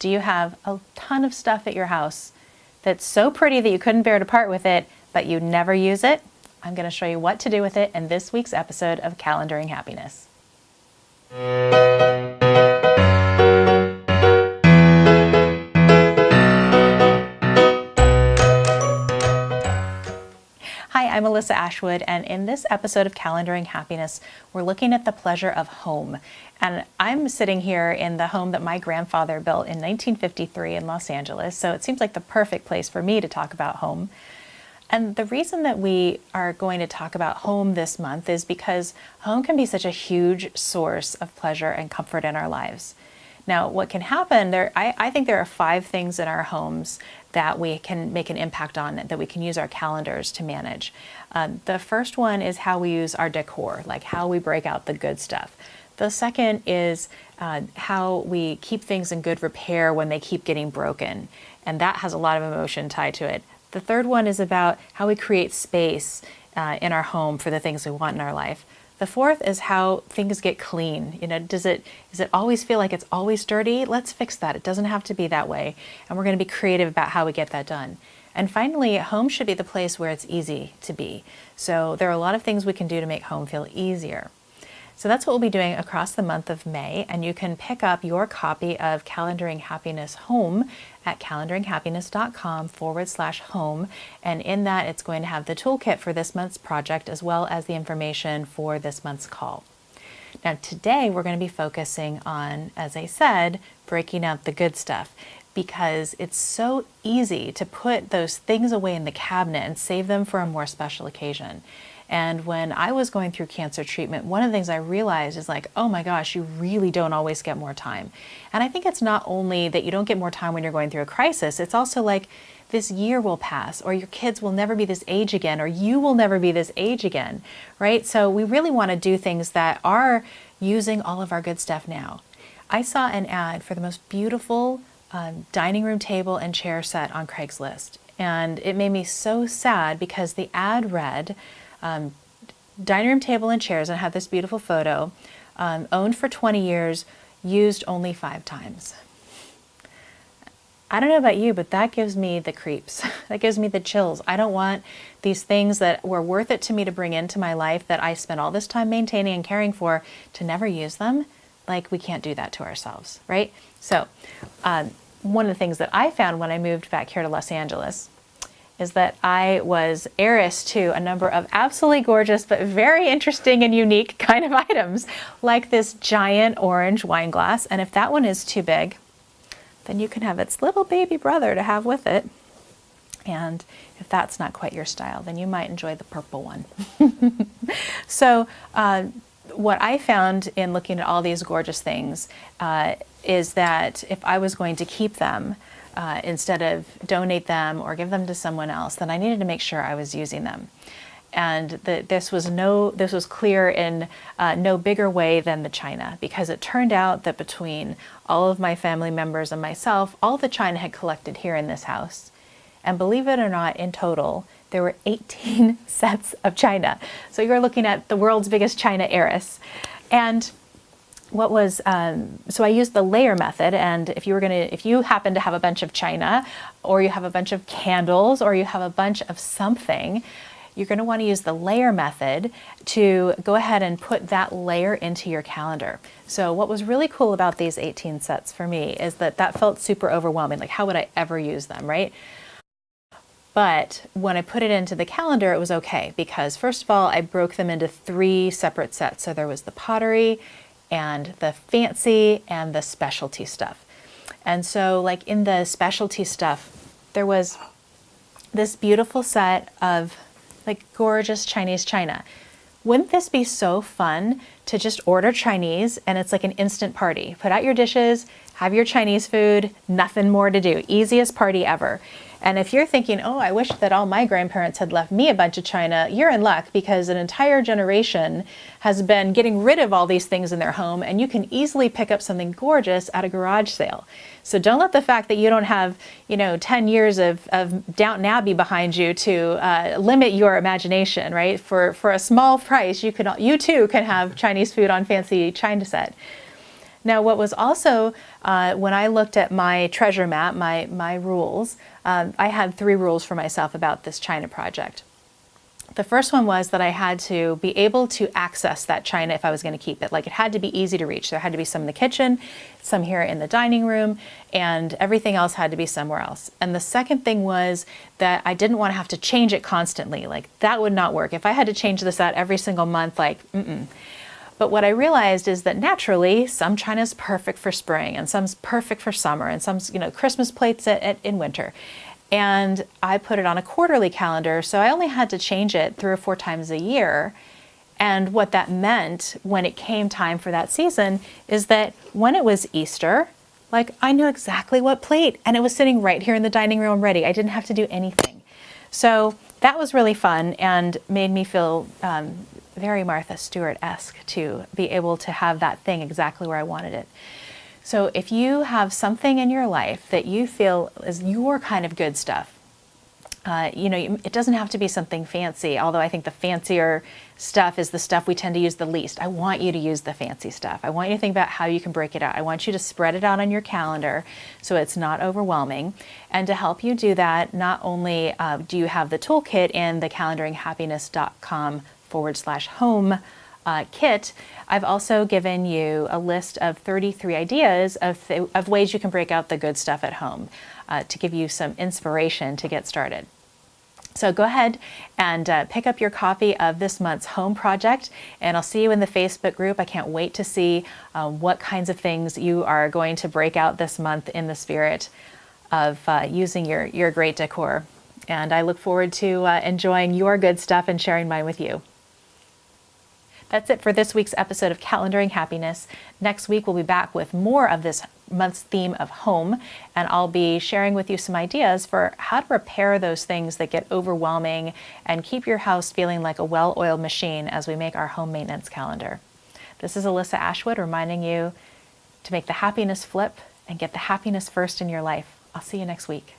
Do you have a ton of stuff at your house that's so pretty that you couldn't bear to part with it, but you never use it? I'm going to show you what to do with it in this week's episode of Calendaring Happiness. Hi, I'm Melissa Ashwood, and in this episode of Calendaring Happiness, we're looking at the pleasure of home. And I'm sitting here in the home that my grandfather built in 1953 in Los Angeles, so it seems like the perfect place for me to talk about home. And the reason that we are going to talk about home this month is because home can be such a huge source of pleasure and comfort in our lives. Now, what can happen there, I think there are 5 things in our homes that we can make an impact on, that we can use our calendars to manage. The first one is how we use our decor, like how we break out the good stuff. The second is how we keep things in good repair when they keep getting broken, and that has a lot of emotion tied to it. The third one is about how we create space in our home for the things we want in our life. The fourth is how things get clean. You know, does it always feel like it's always dirty? Let's fix that. It doesn't have to be that way. And we're going to be creative about how we get that done. And finally, home should be the place where it's easy to be. So there are a lot of things we can do to make home feel easier. So that's what we'll be doing across the month of May, and you can pick up your copy of Calendaring Happiness Home at calendaringhappiness.com/home, and in that it's going to have the toolkit for this month's project as well as the information for this month's call. Now today we're going to be focusing on, as I said, breaking out the good stuff, because it's so easy to put those things away in the cabinet and save them for a more special occasion. And when I was going through cancer treatment, one of the things I realized is like, oh my gosh, you really don't always get more time. And I think it's not only that you don't get more time when you're going through a crisis, it's also like this year will pass, or your kids will never be this age again, or you will never be this age again, right? So we really want to do things that are using all of our good stuff now. I saw an ad for the most beautiful dining room table and chair set on Craigslist. And it made me so sad because the ad read, dining room table and chairs, and had this beautiful photo, owned for 20 years, used only 5 times. I don't know about you, but that gives me the creeps. That gives me the chills. I don't want these things that were worth it to me to bring into my life that I spent all this time maintaining and caring for to never use them. Like, we can't do that to ourselves, right? So one of the things that I found when I moved back here to Los Angeles is that I was heiress to a number of absolutely gorgeous but very interesting and unique kind of items, like this giant orange wine glass. And if that one is too big, then you can have its little baby brother to have with it. And if that's not quite your style, then you might enjoy the purple one. So what I found in looking at all these gorgeous things is that if I was going to keep them, instead of donate them or give them to someone else, then I needed to make sure I was using them. And this was clear in no bigger way than the china, because it turned out that between all of my family members and myself, all the china had collected here in this house. And believe it or not, in total, there were 18 sets of china. So you're looking at the world's biggest china heiress. And what was, so I used the layer method, and if you happen to have a bunch of china, or you have a bunch of candles, or you have a bunch of something, you're going to want to use the layer method to go ahead and put that layer into your calendar. So what was really cool about these 18 sets for me is that felt super overwhelming. Like, how would I ever use them, right? But when I put it into the calendar, it was okay, because first of all, I broke them into 3 separate sets. So there was the pottery, and the fancy, and the specialty stuff. And so like in the specialty stuff, there was this beautiful set of like gorgeous Chinese china. Wouldn't this be so fun to just order Chinese and it's like an instant party? Put out your dishes, have your Chinese food, nothing more to do. Easiest party ever. And if you're thinking, oh, I wish that all my grandparents had left me a bunch of china, you're in luck, because an entire generation has been getting rid of all these things in their home, and you can easily pick up something gorgeous at a garage sale. So don't let the fact that you don't have, 10 years of Downton Abbey behind you to limit your imagination, right? For a small price, you too can have Chinese food on fancy china set. Now, what was also, when I looked at my treasure map, my rules, I had 3 rules for myself about this china project. The first one was that I had to be able to access that china if I was going to keep it. Like, it had to be easy to reach. There had to be some in the kitchen, some here in the dining room, and everything else had to be somewhere else. And the second thing was that I didn't want to have to change it constantly. Like, that would not work. If I had to change this out every single month, like, But what I realized is that naturally, some china is perfect for spring, and some's perfect for summer, and some's, Christmas plates in winter. And I put it on a quarterly calendar, so I only had to change it 3 or 4 times a year. And what that meant when it came time for that season is that when it was Easter, like, I knew exactly what plate, and it was sitting right here in the dining room ready. I didn't have to do anything. So that was really fun and made me feel very Martha Stewart-esque to be able to have that thing exactly where I wanted it. So if you have something in your life that you feel is your kind of good stuff, it doesn't have to be something fancy, although I think the fancier stuff is the stuff we tend to use the least. I want you to use the fancy stuff. I want you to think about how you can break it out. I want you to spread it out on your calendar so it's not overwhelming. And to help you do that, not only do you have the toolkit in the calendaringhappiness.com/home kit, I've also given you a list of 33 ideas of ways you can break out the good stuff at home to give you some inspiration to get started. So go ahead and pick up your copy of this month's home project, and I'll see you in the Facebook group. I can't wait to see what kinds of things you are going to break out this month in the spirit of using your great decor. And I look forward to enjoying your good stuff and sharing mine with you. That's it for this week's episode of Calendaring Happiness. Next week, we'll be back with more of this month's theme of home, and I'll be sharing with you some ideas for how to repair those things that get overwhelming and keep your house feeling like a well-oiled machine as we make our home maintenance calendar. This is Alyssa Ashwood reminding you to make the happiness flip and get the happiness first in your life. I'll see you next week.